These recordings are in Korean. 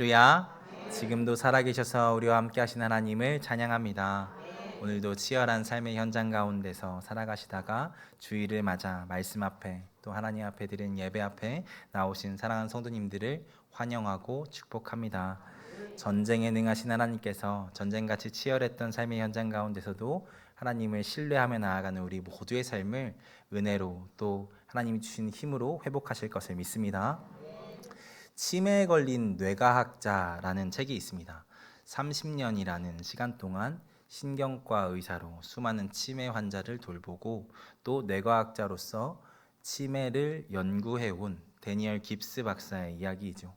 할렐루야. 지금도 살아계셔서 우리와 함께 하신 하나님을 찬양합니다. 오늘도 치열한 삶의 현장 가운데서 살아가시다가 주일을 맞아 말씀 앞에 또 하나님 앞에 드린 예배 앞에 나오신 사랑하는 성도님들을 환영하고 축복합니다. 전쟁에 능하신 하나님께서 전쟁같이 치열했던 삶의 현장 가운데서도 하나님을 신뢰하며 나아가는 우리 모두의 삶을 은혜로 또 하나님이 주신 힘으로 회복하실 것을 믿습니다. 치매에 걸린 뇌과학자라는 책이 있습니다. 30년이라는 시간 동안 신경과 의사로 수많은 치매 환자를 돌보고 또 뇌과학자로서 치매를 연구해 온 데니얼 깁스 박사의 이야기이죠.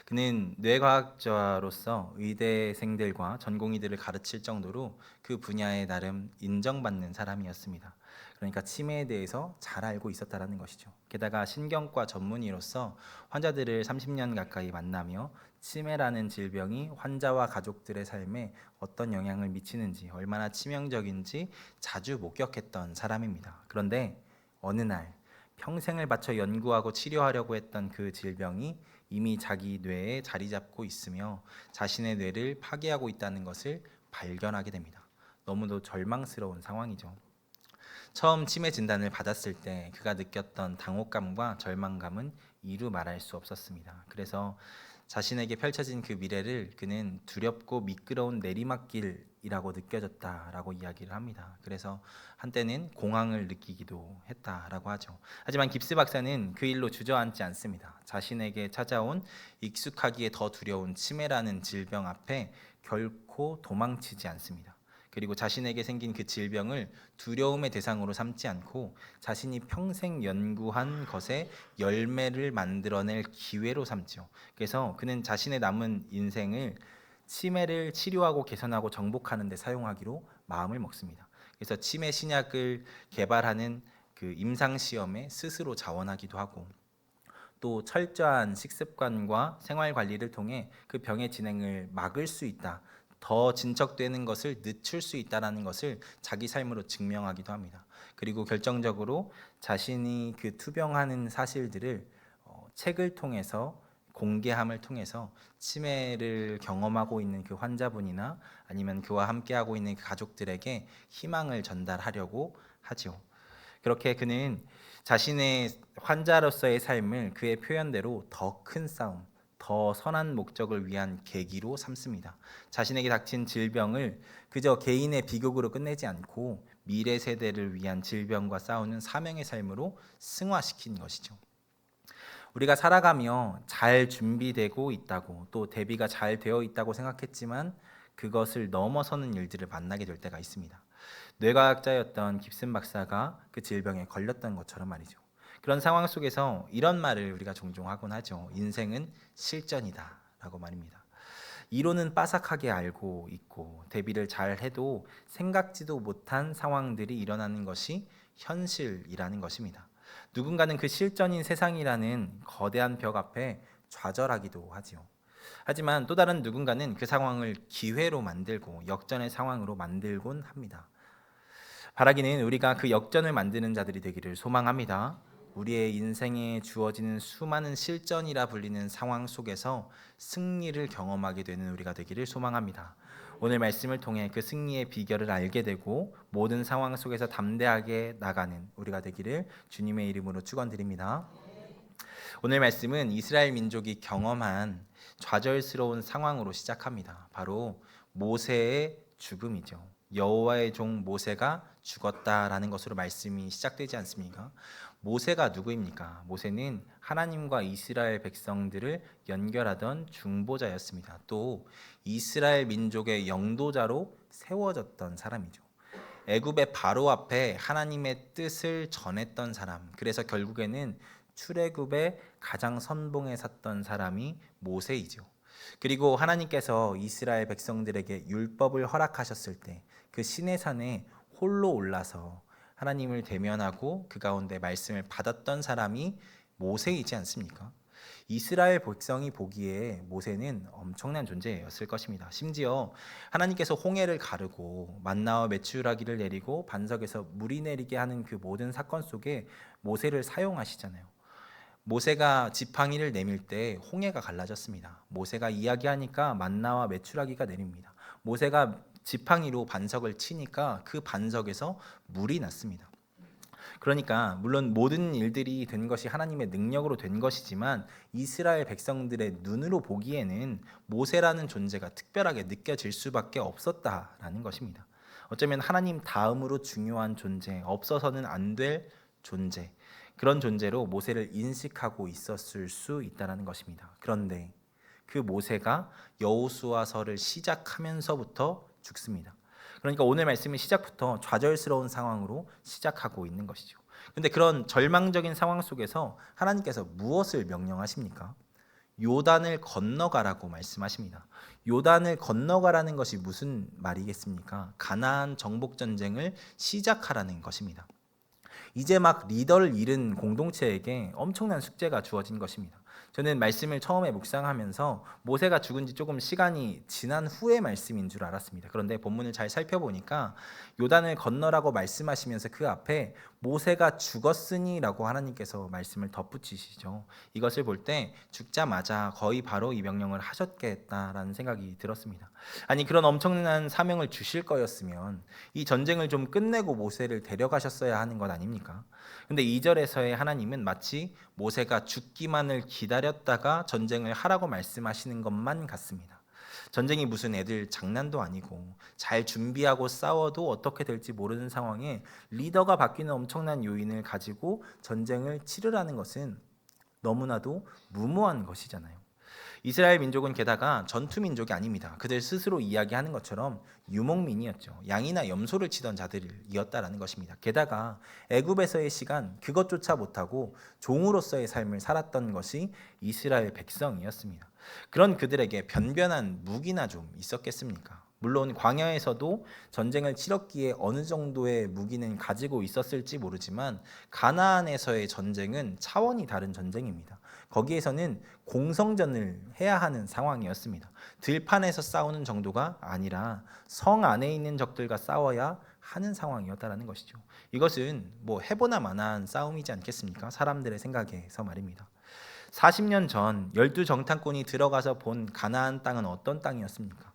그는 뇌과학자로서 의대생들과 전공의들을 가르칠 정도로 그 분야에 나름 인정받는 사람이었습니다. 그러니까 치매에 대해서 잘 알고 있었다라는 것이죠. 게다가 신경과 전문의로서 환자들을 30년 가까이 만나며 치매라는 질병이 환자와 가족들의 삶에 어떤 영향을 미치는지, 얼마나 치명적인지 자주 목격했던 사람입니다. 그런데 어느 날 평생을 바쳐 연구하고 치료하려고 했던 그 질병이 이미 자기 뇌에 자리 잡고 있으며 자신의 뇌를 파괴하고 있다는 것을 발견하게 됩니다. 너무도 절망스러운 상황이죠. 처음 치매 진단을 받았을 때 그가 느꼈던 당혹감과 절망감은 이루 말할 수 없었습니다. 그래서 자신에게 펼쳐진 그 미래를 그는 두렵고 미끄러운 내리막길이라고 느껴졌다라고 이야기를 합니다. 그래서 한때는 공황을 느끼기도 했다라고 하죠. 하지만 깁스 박사는 그 일로 주저앉지 않습니다. 자신에게 찾아온 익숙하기에 더 두려운 치매라는 질병 앞에 결코 도망치지 않습니다. 그리고 자신에게 생긴 그 질병을 두려움의 대상으로 삼지 않고 자신이 평생 연구한 것의 열매를 만들어낼 기회로 삼죠. 그래서 그는 자신의 남은 인생을 치매를 치료하고 개선하고 정복하는 데 사용하기로 마음을 먹습니다. 그래서 치매 신약을 개발하는 그 임상 시험에 스스로 자원하기도 하고 또 철저한 식습관과 생활 관리를 통해 그 병의 진행을 막을 수 있다. 더 진척되는 것을 늦출 수 있다라는 것을 자기 삶으로 증명하기도 합니다. 그리고 결정적으로 자신이 그 투병하는 사실들을 책을 통해서 공개함을 통해서 치매를 경험하고 있는 그 환자분이나 아니면 그와 함께하고 있는 그 가족들에게 희망을 전달하려고 하죠. 그렇게 그는 자신의 환자로서의 삶을 그의 표현대로 더 큰 싸움, 더 선한 목적을 위한 계기로 삼습니다. 자신에게 닥친 질병을 그저 개인의 비극으로 끝내지 않고 미래 세대를 위한 질병과 싸우는 사명의 삶으로 승화시킨 것이죠. 우리가 살아가며 잘 준비되고 있다고 또 대비가 잘 되어 있다고 생각했지만 그것을 넘어서는 일들을 만나게 될 때가 있습니다. 뇌과학자였던 깁슨 박사가 그 질병에 걸렸던 것처럼 말이죠. 그런 상황 속에서 이런 말을 우리가 종종 하곤 하죠. 인생은 실전이다 라고 말입니다. 이론은 빠삭하게 알고 있고 대비를 잘 해도 생각지도 못한 상황들이 일어나는 것이 현실이라는 것입니다. 누군가는 그 실전인 세상이라는 거대한 벽 앞에 좌절하기도 하지요. 하지만 또 다른 누군가는 그 상황을 기회로 만들고 역전의 상황으로 만들곤 합니다. 바라기는 우리가 그 역전을 만드는 자들이 되기를 소망합니다. 우리의 인생에 주어지는 수많은 실전이라 불리는 상황 속에서 승리를 경험하게 되는 우리가 되기를 소망합니다. 오늘 말씀을 통해 그 승리의 비결을 알게 되고 모든 상황 속에서 담대하게 나가는 우리가 되기를 주님의 이름으로 축원드립니다. 오늘 말씀은 이스라엘 민족이 경험한 좌절스러운 상황으로 시작합니다. 바로 모세의 죽음이죠. 여호와의 종 모세가 죽었다라는 것으로 말씀이 시작되지 않습니까? 모세가 누구입니까? 모세는 하나님과 이스라엘 백성들을 연결하던 중보자였습니다. 또 이스라엘 민족의 영도자로 세워졌던 사람이죠. 애굽의 바로 앞에 하나님의 뜻을 전했던 사람. 그래서 결국에는 출애굽의 가장 선봉에 섰던 사람이 모세이죠. 그리고 하나님께서 이스라엘 백성들에게 율법을 허락하셨을 때 그 시내산에 홀로 올라서 하나님을 대면하고 그 가운데 말씀을 받았던 사람이 모세이지 않습니까? 이스라엘 백성이 보기에 모세는 엄청난 존재였을 것입니다. 심지어 하나님께서 홍해를 가르고 만나와 메추라기를 내리고 반석에서 물이 내리게 하는 그 모든 사건 속에 모세를 사용하시잖아요. 모세가 지팡이를 내밀 때 홍해가 갈라졌습니다. 모세가 이야기하니까 만나와 메추라기가 내립니다. 모세가 지팡이로 반석을 치니까 그 반석에서 물이 났습니다. 그러니까 물론 모든 일들이 된 것이 하나님의 능력으로 된 것이지만 이스라엘 백성들의 눈으로 보기에는 모세라는 존재가 특별하게 느껴질 수밖에 없었다라는 것입니다. 어쩌면 하나님 다음으로 중요한 존재, 없어서는 안 될 존재, 그런 존재로 모세를 인식하고 있었을 수 있다는 것입니다. 그런데 그 모세가 여호수아서를 시작하면서부터 죽습니다. 그러니까 오늘 말씀은 시작부터 좌절스러운 상황으로 시작하고 있는 것이죠. 근데 그런 절망적인 상황 속에서 하나님께서 무엇을 명령하십니까? 요단을 건너가라고 말씀하십니다. 요단을 건너가라는 것이 무슨 말이겠습니까? 가나안 정복 전쟁을 시작하라는 것입니다. 이제 막 리더를 잃은 공동체에게 엄청난 숙제가 주어진 것입니다. 저는 말씀을 처음에 묵상하면서 모세가 죽은 지 조금 시간이 지난 후의 말씀인 줄 알았습니다. 그런데 본문을 잘 살펴보니까 요단을 건너라고 말씀하시면서 그 앞에 모세가 죽었으니라고 하나님께서 말씀을 덧붙이시죠. 이것을 볼 때 죽자마자 거의 바로 이 명령을 하셨겠다라는 생각이 들었습니다. 아니, 그런 엄청난 사명을 주실 거였으면 이 전쟁을 좀 끝내고 모세를 데려가셨어야 하는 것 아닙니까? 근데 2절에서의 하나님은 마치 모세가 죽기만을 기다렸다가 전쟁을 하라고 말씀하시는 것만 같습니다. 전쟁이 무슨 애들 장난도 아니고 잘 준비하고 싸워도 어떻게 될지 모르는 상황에 리더가 바뀌는 엄청난 요인을 가지고 전쟁을 치르라는 것은 너무나도 무모한 것이잖아요. 이스라엘 민족은 게다가 전투 민족이 아닙니다. 그들 스스로 이야기하는 것처럼 유목민이었죠. 양이나 염소를 치던 자들이었다라는 것입니다. 게다가 애굽에서의 시간 그것조차 못하고 종으로서의 삶을 살았던 것이 이스라엘 백성이었습니다. 그런 그들에게 변변한 무기나 좀 있었겠습니까? 물론 광야에서도 전쟁을 치렀기에 어느 정도의 무기는 가지고 있었을지 모르지만 가나안에서의 전쟁은 차원이 다른 전쟁입니다. 거기에서는 공성전을 해야 하는 상황이었습니다. 들판에서 싸우는 정도가 아니라 성 안에 있는 적들과 싸워야 하는 상황이었다는 것이죠. 이것은 뭐 해보나 마나한 싸움이지 않겠습니까? 사람들의 생각에서 말입니다. 40년 전 12정탐꾼이 들어가서 본 가나안 땅은 어떤 땅이었습니까?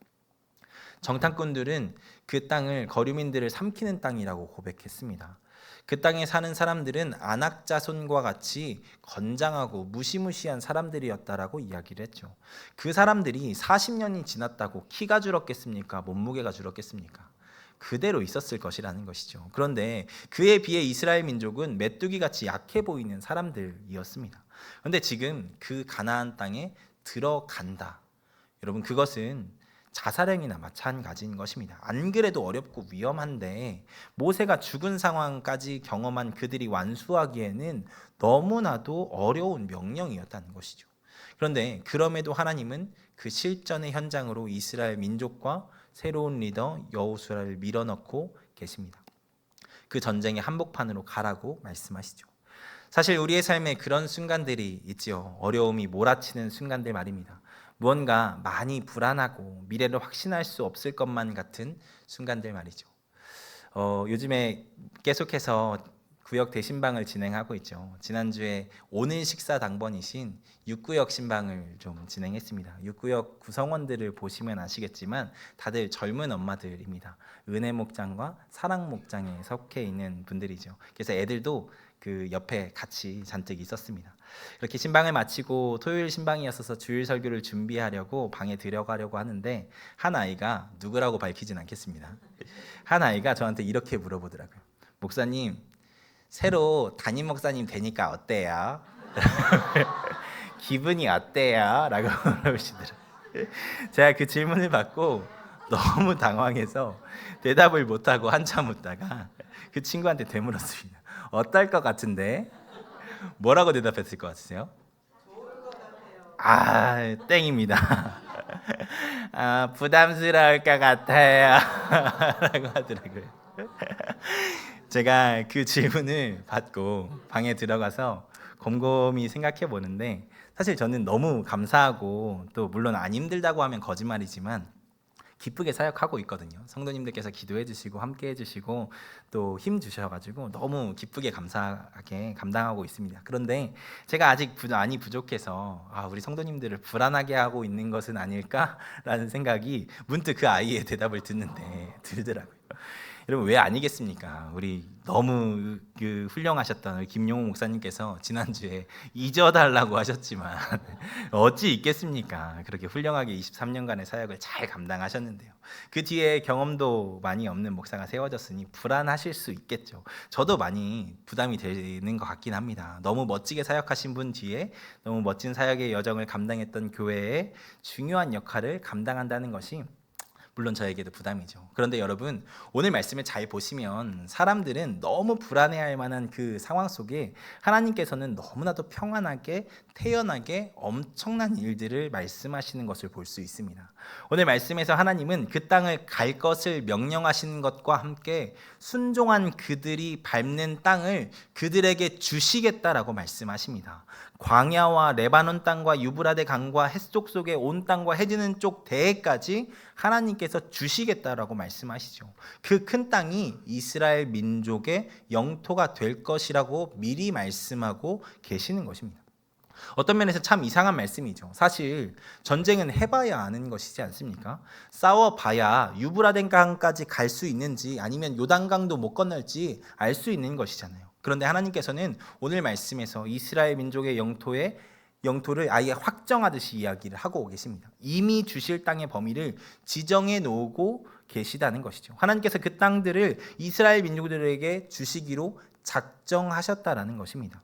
정탐꾼들은 그 땅을 거류민들을 삼키는 땅이라고 고백했습니다. 그 땅에 사는 사람들은 안악 자손과 같이 건장하고 무시무시한 사람들이었다라고 이야기를 했죠. 그 사람들이 40년이 지났다고 키가 줄었겠습니까? 몸무게가 줄었겠습니까? 그대로 있었을 것이라는 것이죠. 그런데 그에 비해 이스라엘 민족은 메뚜기같이 약해 보이는 사람들이었습니다. 그런데 지금 그 가나안 땅에 들어간다. 여러분, 그것은 자살행위나 마찬가지인 것입니다. 안 그래도 어렵고 위험한데 모세가 죽은 상황까지 경험한 그들이 완수하기에는 너무나도 어려운 명령이었다는 것이죠. 그런데 그럼에도 하나님은 그 실전의 현장으로 이스라엘 민족과 새로운 리더 여호수아를 밀어넣고 계십니다. 그 전쟁의 한복판으로 가라고 말씀하시죠. 사실 우리의 삶에 그런 순간들이 있지요. 어려움이 몰아치는 순간들 말입니다. 무언가 많이 불안하고 미래를 확신할 수 없을 것만 같은 순간들 말이죠. 요즘에 계속해서 구역 대신방을 진행하고 있죠. 지난주에 오늘 식사 당번이신 6구역 신방을 좀 진행했습니다. 6구역 구성원들을 보시면 아시겠지만 다들 젊은 엄마들입니다. 은혜 목장과 사랑 목장에 속해 있는 분들이죠. 그래서 애들도 그 옆에 같이 잔뜩 있었습니다. 이렇게 신방을 마치고 토요일 신방이었어서 주일 설교를 준비하려고 방에 들어가려고 하는데 한 아이가, 누구라고 밝히진 않겠습니다, 한 아이가 저한테 이렇게 물어보더라고요. 목사님, 새로 담임 목사님 되니까 어때요? 기분이 어때요? 라고 물어보시더라고요. 제가 그 질문을 받고 너무 당황해서 대답을 못하고 한참 웃다가 그 친구한테 되물었습니다. 어떨 것 같은데? 뭐라고 대답했을 것 같으세요? 아, 땡입니다. 부담스러울 것 같아요. 라고 하더라고요. 제가 그 질문을 받고 방에 들어가서 곰곰이 생각해 보는데, 사실 저는 너무 감사하고 또 물론 안 힘들다고 하면 거짓말이지만 기쁘게 사역하고 있거든요. 성도님들께서 기도해 주시고 함께 해 주시고 또 힘 주셔가지고 너무 기쁘게 감사하게 감당하고 있습니다. 그런데 제가 아직 많이 부족해서 우리 성도님들을 불안하게 하고 있는 것은 아닐까라는 생각이 문득 그 아이의 대답을 듣는데 들더라고요. 여러분, 왜 아니겠습니까? 우리 너무 훌륭하셨던 우리 김용호 목사님께서 지난주에 잊어달라고 하셨지만 어찌 있겠습니까? 그렇게 훌륭하게 23년간의 사역을 잘 감당하셨는데요. 그 뒤에 경험도 많이 없는 목사가 세워졌으니 불안하실 수 있겠죠. 저도 많이 부담이 되는 것 같긴 합니다. 너무 멋지게 사역하신 분 뒤에 너무 멋진 사역의 여정을 감당했던 교회의 중요한 역할을 감당한다는 것이 물론 저에게도 부담이죠. 그런데 여러분, 오늘 말씀을 잘 보시면 사람들은 너무 불안해할 만한 그 상황 속에 하나님께서는 너무나도 평안하게 태연하게 엄청난 일들을 말씀하시는 것을 볼 수 있습니다. 오늘 말씀에서 하나님은 그 땅을 갈 것을 명령하시는 것과 함께 순종한 그들이 밟는 땅을 그들에게 주시겠다라고 말씀하십니다. 광야와 레바논 땅과 유브라데 강과 햇속 속에 온 땅과 해지는 쪽 대해까지 하나님께서 주시겠다라고 말씀하시죠. 그 큰 땅이 이스라엘 민족의 영토가 될 것이라고 미리 말씀하고 계시는 것입니다. 어떤 면에서 참 이상한 말씀이죠. 사실 전쟁은 해봐야 아는 것이지 않습니까? 싸워봐야 유브라데 강까지 갈 수 있는지 아니면 요단강도 못 건널지 알 수 있는 것이잖아요. 그런데 하나님께서는 오늘 말씀에서 이스라엘 민족의 영토를 아예 확정하듯이 이야기를 하고 계십니다. 이미 주실 땅의 범위를 지정해 놓고 계시다는 것이죠. 하나님께서 그 땅들을 이스라엘 민족들에게 주시기로 작정하셨다라는 것입니다.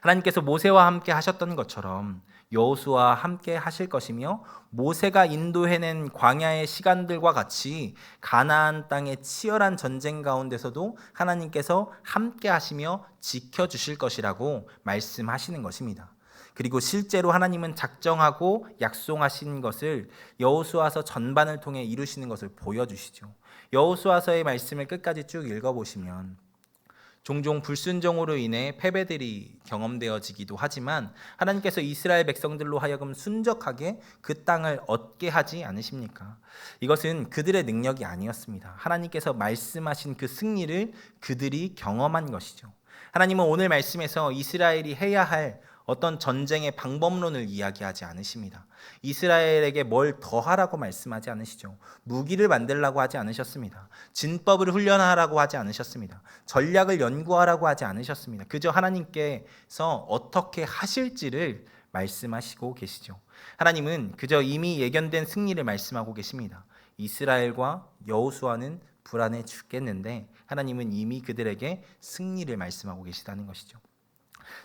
하나님께서 모세와 함께 하셨던 것처럼 여호수아와 함께 하실 것이며 모세가 인도해낸 광야의 시간들과 같이 가나안 땅의 치열한 전쟁 가운데서도 하나님께서 함께 하시며 지켜주실 것이라고 말씀하시는 것입니다. 그리고 실제로 하나님은 작정하고 약속하신 것을 여호수아서 전반을 통해 이루시는 것을 보여주시죠. 여호수아서의 말씀을 끝까지 쭉 읽어보시면 종종 불순종으로 인해 패배들이 경험되어지기도 하지만 하나님께서 이스라엘 백성들로 하여금 순적하게 그 땅을 얻게 하지 않으십니까? 이것은 그들의 능력이 아니었습니다. 하나님께서 말씀하신 그 승리를 그들이 경험한 것이죠. 하나님은 오늘 말씀에서 이스라엘이 해야 할 어떤 전쟁의 방법론을 이야기하지 않으십니다. 이스라엘에게 뭘 더하라고 말씀하지 않으시죠. 무기를 만들라고 하지 않으셨습니다. 진법을 훈련하라고 하지 않으셨습니다. 전략을 연구하라고 하지 않으셨습니다. 그저 하나님께서 어떻게 하실지를 말씀하시고 계시죠. 하나님은 그저 이미 예견된 승리를 말씀하고 계십니다. 이스라엘과 여호수아는 불안해 죽겠는데 하나님은 이미 그들에게 승리를 말씀하고 계시다는 것이죠.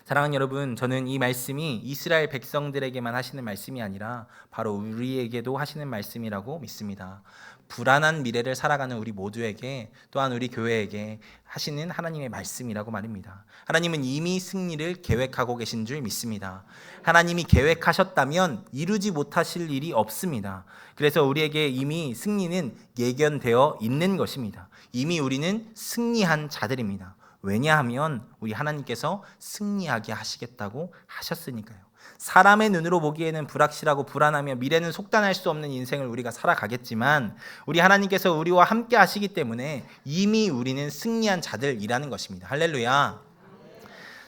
사랑하는 여러분, 저는 이 말씀이 이스라엘 백성들에게만 하시는 말씀이 아니라 바로 우리에게도 하시는 말씀이라고 믿습니다. 불안한 미래를 살아가는 우리 모두에게 또한 우리 교회에게 하시는 하나님의 말씀이라고 말입니다. 하나님은 이미 승리를 계획하고 계신 줄 믿습니다. 하나님이 계획하셨다면 이루지 못하실 일이 없습니다. 그래서 우리에게 이미 승리는 예견되어 있는 것입니다. 이미 우리는 승리한 자들입니다. 왜냐하면 우리 하나님께서 승리하게 하시겠다고 하셨으니까요. 사람의 눈으로 보기에는 불확실하고 불안하며 미래는 속단할 수 없는 인생을 우리가 살아가겠지만 우리 하나님께서 우리와 함께 하시기 때문에 이미 우리는 승리한 자들이라는 것입니다. 할렐루야.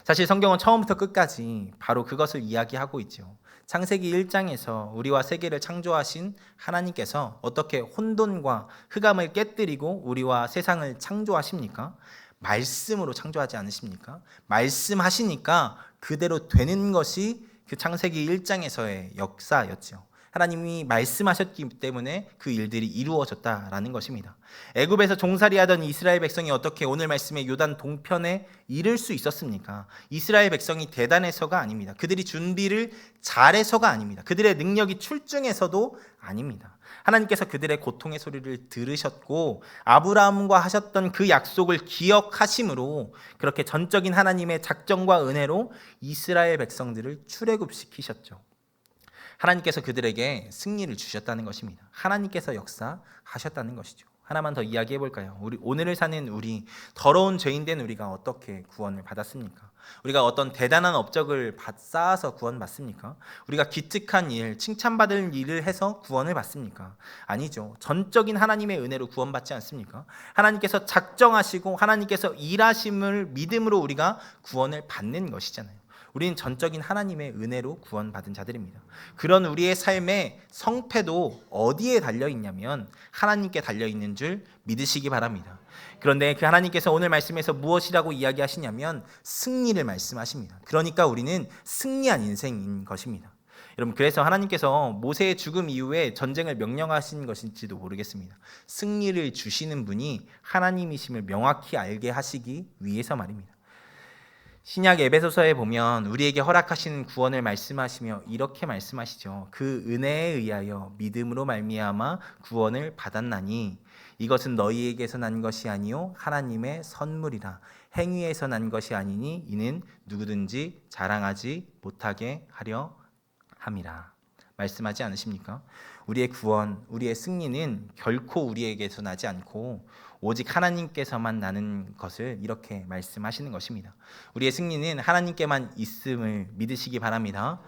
사실 성경은 처음부터 끝까지 바로 그것을 이야기하고 있죠. 창세기 1장에서 우리와 세계를 창조하신 하나님께서 어떻게 혼돈과 흑암을 깨뜨리고 우리와 세상을 창조하십니까? 말씀으로 창조하지 않으십니까? 말씀하시니까 그대로 되는 것이 그 창세기 1장에서의 역사였죠. 하나님이 말씀하셨기 때문에 그 일들이 이루어졌다라는 것입니다. 애굽에서 종살이하던 이스라엘 백성이 어떻게 오늘 말씀의 요단 동편에 이를 수 있었습니까? 이스라엘 백성이 대단해서가 아닙니다. 그들이 준비를 잘해서가 아닙니다. 그들의 능력이 출중해서도 아닙니다. 하나님께서 그들의 고통의 소리를 들으셨고 아브라함과 하셨던 그 약속을 기억하심으로 그렇게 전적인 하나님의 작정과 은혜로 이스라엘 백성들을 출애굽시키셨죠. 하나님께서 그들에게 승리를 주셨다는 것입니다. 하나님께서 역사하셨다는 것이죠. 하나만 더 이야기해 볼까요? 우리 오늘을 사는 우리, 더러운 죄인된 우리가 어떻게 구원을 받았습니까? 우리가 어떤 대단한 업적을 쌓아서 구원받습니까? 우리가 기특한 일, 칭찬받을 일을 해서 구원을 받습니까? 아니죠. 전적인 하나님의 은혜로 구원받지 않습니까? 하나님께서 작정하시고 하나님께서 일하심을 믿음으로 우리가 구원을 받는 것이잖아요. 우리는 전적인 하나님의 은혜로 구원받은 자들입니다. 그런 우리의 삶의 성패도 어디에 달려있냐면 하나님께 달려있는 줄 믿으시기 바랍니다. 그런데 그 하나님께서 오늘 말씀에서 무엇이라고 이야기하시냐면 승리를 말씀하십니다. 그러니까 우리는 승리한 인생인 것입니다. 여러분, 그래서 하나님께서 모세의 죽음 이후에 전쟁을 명령하신 것인지도 모르겠습니다. 승리를 주시는 분이 하나님이심을 명확히 알게 하시기 위해서 말입니다. 신약 에베소서에 보면 우리에게 허락하시는 구원을 말씀하시며 이렇게 말씀하시죠. 그 은혜에 의하여 믿음으로 말미암아 구원을 받았나니 이것은 너희에게서 난 것이 아니요 하나님의 선물이라. 행위에서 난 것이 아니니 이는 누구든지 자랑하지 못하게 하려 함이라. 말씀하지 않으십니까? 우리의 구원, 우리의 승리는 결코 우리에게서 나지 않고 오직 하나님께서만 나는 것을 이렇게 말씀하시는 것입니다. 우리의 승리는 하나님께만 있음을 믿으시기 바랍니다.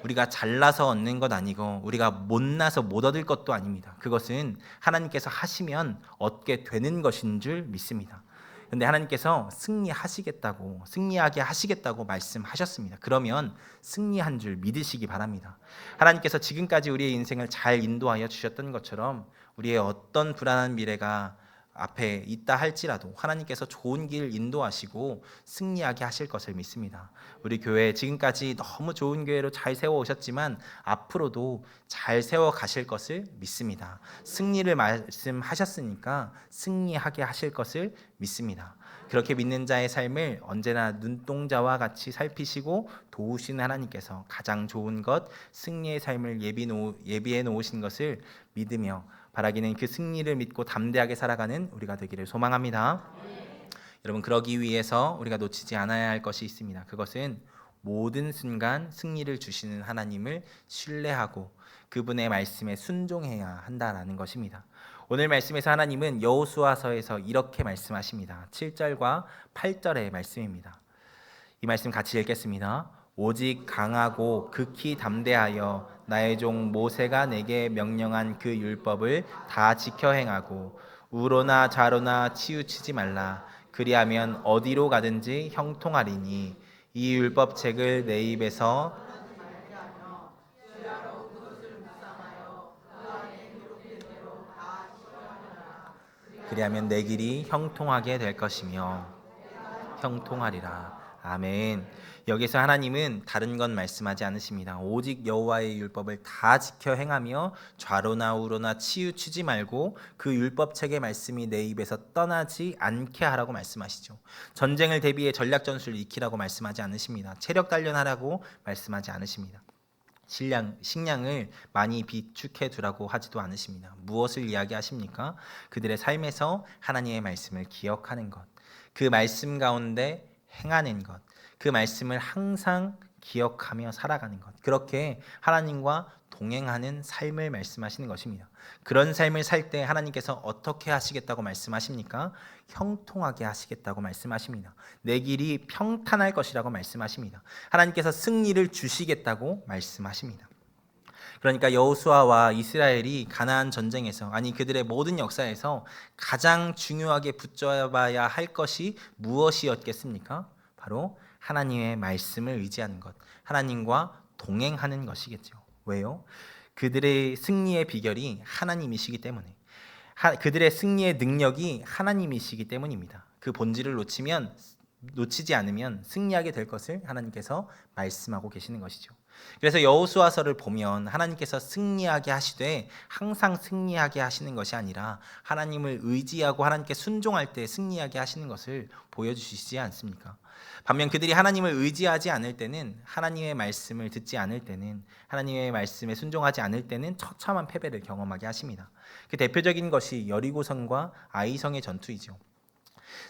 우리가 잘나서 얻는 것 아니고 우리가 못나서 못 얻을 것도 아닙니다. 그것은 하나님께서 하시면 얻게 되는 것인 줄 믿습니다. 그런데 하나님께서 승리하게 하시겠다고 말씀하셨습니다. 그러면 승리한 줄 믿으시기 바랍니다. 하나님께서 지금까지 우리의 인생을 잘 인도하여 주셨던 것처럼 우리의 어떤 불안한 미래가 앞에 있다 할지라도 하나님께서 좋은 길 인도하시고 승리하게 하실 것을 믿습니다. 우리 교회 지금까지 너무 좋은 교회로 잘 세워 오셨지만 앞으로도 잘 세워 가실 것을 믿습니다. 승리를 말씀하셨으니까 승리하게 하실 것을 믿습니다. 그렇게 믿는 자의 삶을 언제나 눈동자와 같이 살피시고 도우시는 하나님께서 가장 좋은 것, 승리의 삶을 예비해 놓으신 것을 믿으며 바라기는 그 승리를 믿고 담대하게 살아가는 우리가 되기를 소망합니다. 여러분, 그러기 위해서 우리가 놓치지 않아야 할 것이 있습니다. 그것은 모든 순간 승리를 주시는 하나님을 신뢰하고 그분의 말씀에 순종해야 한다라는 것입니다. 오늘 말씀에서 하나님은 여호수아서에서 이렇게 말씀하십니다. 7절과 8절의 말씀입니다. 이 말씀 같이 읽겠습니다. 오직 강하고 극히 담대하여 나의 종 모세가 내게 명령한 그 율법을 다 지켜 행하고 우로나 좌로나 치우치지 말라. 그리하면 어디로 가든지 형통하리니 이 율법책을 내 입에서 그리하면 내 길이 형통하게 될 것이며 형통하리라. 아멘. 여기서 하나님은 다른 건 말씀하지 않으십니다. 오직 여호와의 율법을 다 지켜 행하며 좌로나 우로나 치우치지 말고 그 율법책의 말씀이 내 입에서 떠나지 않게 하라고 말씀하시죠. 전쟁을 대비해 전략 전술을 익히라고 말씀하지 않으십니다. 체력 단련하라고 말씀하지 않으십니다. 식량을 많이 비축해 두라고 하지도 않으십니다. 무엇을 이야기하십니까? 그들의 삶에서 하나님의 말씀을 기억하는 것, 그 말씀 가운데 행하는 것, 그 말씀을 항상 기억하며 살아가는 것, 그렇게 하나님과 동행하는 삶을 말씀하시는 것입니다. 그런 삶을 살 때 하나님께서 어떻게 하시겠다고 말씀하십니까? 형통하게 하시겠다고 말씀하십니다. 내 길이 평탄할 것이라고 말씀하십니다. 하나님께서 승리를 주시겠다고 말씀하십니다. 그러니까 여호수아와 이스라엘이 가나안 전쟁에서, 아니 그들의 모든 역사에서 가장 중요하게 붙잡아야 할 것이 무엇이었겠습니까? 바로 하나님의 말씀을 의지하는 것, 하나님과 동행하는 것이겠죠. 왜요? 그들의 승리의 비결이 하나님이시기 때문에, 그들의 승리의 능력이 하나님이시기 때문입니다. 그 본질을 놓치지 않으면 승리하게 될 것을 하나님께서 말씀하고 계시는 것이죠. 그래서 여호수아서를 보면 하나님께서 승리하게 하시되 항상 승리하게 하시는 것이 아니라 하나님을 의지하고 하나님께 순종할 때 승리하게 하시는 것을 보여주시지 않습니까? 반면 그들이 하나님을 의지하지 않을 때는, 하나님의 말씀을 듣지 않을 때는, 하나님의 말씀에 순종하지 않을 때는 처참한 패배를 경험하게 하십니다. 그 대표적인 것이 여리고성과 아이성의 전투이죠.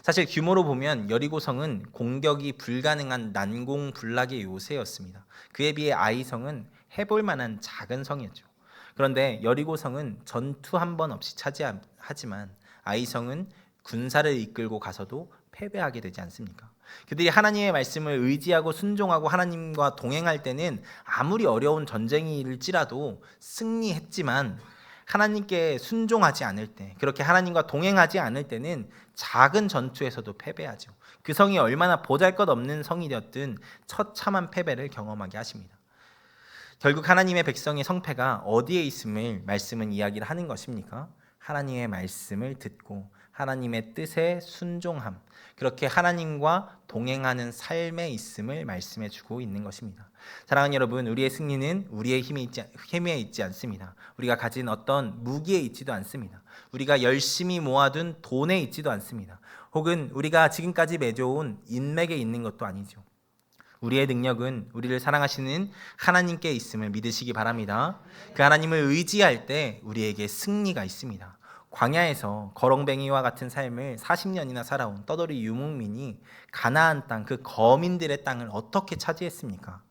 사실 규모로 보면 여리고성은 공격이 불가능한 난공불락의 요새였습니다. 그에 비해 아이성은 해볼 만한 작은 성이었죠. 그런데 여리고성은 전투 한 번 없이 차지하지만 아이성은 군사를 이끌고 가서도 패배하게 되지 않습니까? 그들이 하나님의 말씀을 의지하고 순종하고 하나님과 동행할 때는 아무리 어려운 전쟁일지라도 승리했지만 하나님께 순종하지 않을 때, 그렇게 하나님과 동행하지 않을 때는 작은 전투에서도 패배하죠. 그 성이 얼마나 보잘것없는 성이 되었든 처참한 패배를 경험하게 하십니다. 결국 하나님의 백성의 성패가 어디에 있음을 말씀은 이야기를 하는 것입니까? 하나님의 말씀을 듣고 하나님의 뜻에 순종함, 그렇게 하나님과 동행하는 삶에 있음을 말씀해 주고 있는 것입니다. 사랑하는 여러분, 우리의 승리는 우리의 힘에 있지 않습니다. 우리가 가진 어떤 무기에 있지도 않습니다. 우리가 열심히 모아둔 돈에 있지도 않습니다. 혹은 우리가 지금까지 맺어온 인맥에 있는 것도 아니죠. 우리의 능력은 우리를 사랑하시는 하나님께 있음을 믿으시기 바랍니다. 그 하나님을 의지할 때 우리에게 승리가 있습니다. 광야에서 거렁뱅이와 같은 삶을 40년이나 살아온 떠돌이 유목민이 가나안 땅, 그 거민들의 땅을 어떻게 차지했습니까?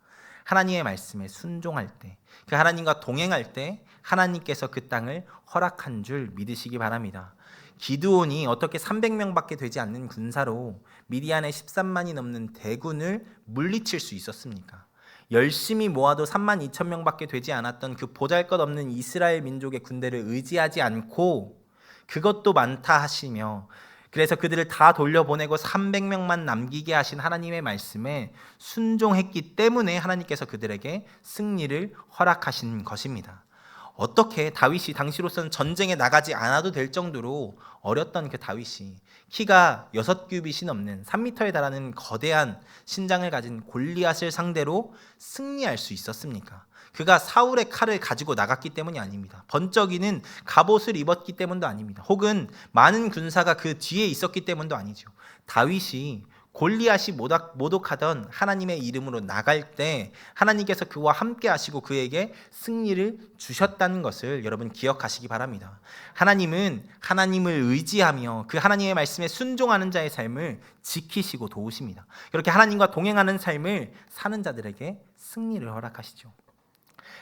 하나님의 말씀에 순종할 때, 그 하나님과 동행할 때 하나님께서 그 땅을 허락한 줄 믿으시기 바랍니다. 기드온이 어떻게 300명밖에 되지 않는 군사로 미디안의 13만이 넘는 대군을 물리칠 수 있었습니까? 열심히 모아도 3만 2천 명밖에 되지 않았던 그 보잘것없는 이스라엘 민족의 군대를 의지하지 않고 그것도 많다 하시며, 그래서 그들을 다 돌려보내고 300명만 남기게 하신 하나님의 말씀에 순종했기 때문에 하나님께서 그들에게 승리를 허락하신 것입니다. 어떻게 다윗이 당시로서는 전쟁에 나가지 않아도 될 정도로 어렸던 그 다윗이 키가 6규빗이 넘는 3m에 달하는 거대한 신장을 가진 골리앗을 상대로 승리할 수 있었습니까? 그가 사울의 칼을 가지고 나갔기 때문이 아닙니다. 번쩍이는 갑옷을 입었기 때문도 아닙니다. 혹은 많은 군사가 그 뒤에 있었기 때문도 아니죠. 다윗이 골리앗이 모독하던 하나님의 이름으로 나갈 때 하나님께서 그와 함께 하시고 그에게 승리를 주셨다는 것을 여러분 기억하시기 바랍니다. 하나님은 하나님을 의지하며 그 하나님의 말씀에 순종하는 자의 삶을 지키시고 도우십니다. 그렇게 하나님과 동행하는 삶을 사는 자들에게 승리를 허락하시죠.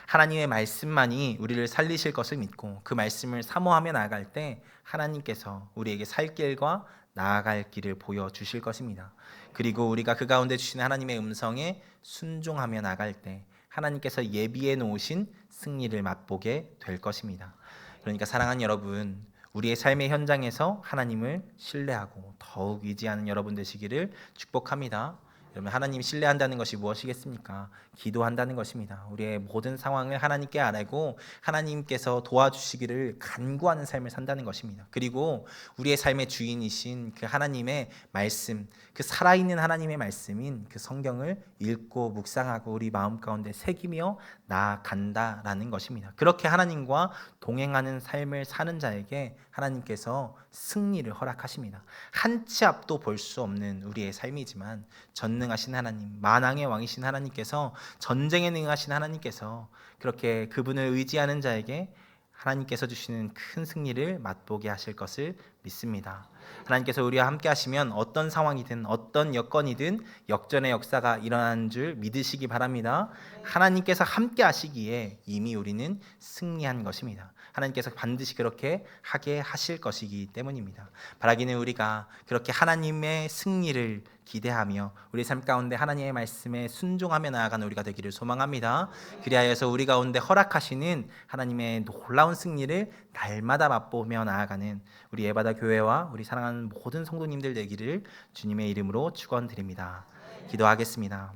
하나님의 말씀만이 우리를 살리실 것을 믿고 그 말씀을 사모하며 나아갈 때 하나님께서 우리에게 살 길과 나아갈 길을 보여주실 것입니다. 그리고 우리가 그 가운데 주신 하나님의 음성에 순종하며 나갈 때 하나님께서 예비해 놓으신 승리를 맛보게 될 것입니다. 그러니까 사랑하는 여러분, 우리의 삶의 현장에서 하나님을 신뢰하고 더욱 의지하는 여러분 되시기를 축복합니다. 여러분, 하나님 신뢰한다는 것이 무엇이겠습니까? 기도한다는 것입니다. 우리의 모든 상황을 하나님께 아뢰고 하나님께서 도와주시기를 간구하는 삶을 산다는 것입니다. 그리고 우리의 삶의 주인이신 그 하나님의 말씀, 그 살아있는 하나님의 말씀인 그 성경을 읽고 묵상하고 우리 마음 가운데 새기며 나아간다라는 것입니다. 그렇게 하나님과 동행하는 삶을 사는 자에게 하나님께서 승리를 허락하십니다. 한 치 앞도 볼 수 없는 우리의 삶이지만 전능하신 하나님, 만왕의 왕이신 하나님께서, 전쟁에 능하신 하나님께서 그렇게 그분을 의지하는 자에게 하나님께서 주시는 큰 승리를 맛보게 하실 것을 믿습니다. 하나님께서 우리와 함께 하시면 어떤 상황이든 어떤 여건이든 역전의 역사가 일어나는 줄 믿으시기 바랍니다. 하나님께서 함께 하시기에 이미 우리는 승리한 것입니다. 하나님께서 반드시 그렇게 하게 하실 것이기 때문입니다. 바라기는 우리가 그렇게 하나님의 승리를 기대하며 우리 삶 가운데 하나님의 말씀에 순종하며 나아가는 우리가 되기를 소망합니다. 그리하여서 우리 가운데 허락하시는 하나님의 놀라운 승리를 날마다 맛보며 나아가는 우리 예바다 교회와 우리 사랑하는 모든 성도님들 되기를 주님의 이름으로 축원드립니다. 기도하겠습니다.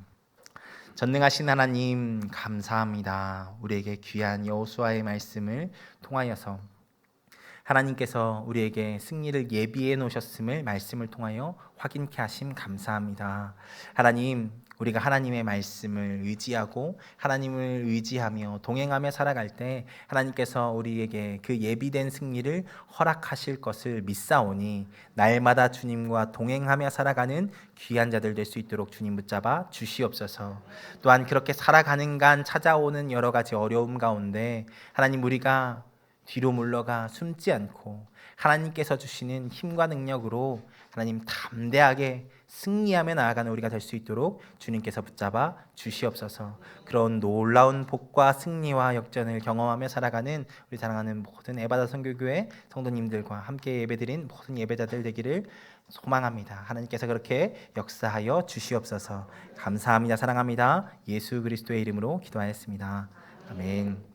전능하신 하나님 감사합니다. 우리에게 귀한 여호수아의 말씀을 통하여서 하나님께서 우리에게 승리를 예비해 놓으셨음을 말씀을 통하여 확인케 하심 감사합니다. 하나님, 우리가 하나님의 말씀을 의지하고 하나님을 의지하며 동행하며 살아갈 때 하나님께서 우리에게 그 예비된 승리를 허락하실 것을 믿사오니 날마다 주님과 동행하며 살아가는 귀한 자들 될 수 있도록 주님 붙잡아 주시옵소서. 또한 그렇게 살아가는 간 찾아오는 여러 가지 어려움 가운데 하나님, 우리가 뒤로 물러가 숨지 않고 하나님께서 주시는 힘과 능력으로 하나님 담대하게 승리하며 나아가는 우리가 될 수 있도록 주님께서 붙잡아 주시옵소서. 그런 놀라운 복과 승리와 역전을 경험하며 살아가는 우리 사랑하는 모든 에바다 선교교회 성도님들과 함께 예배드린 모든 예배자들 되기를 소망합니다. 하나님께서 그렇게 역사하여 주시옵소서. 감사합니다. 사랑합니다. 예수 그리스도의 이름으로 기도하였습니다. 아멘.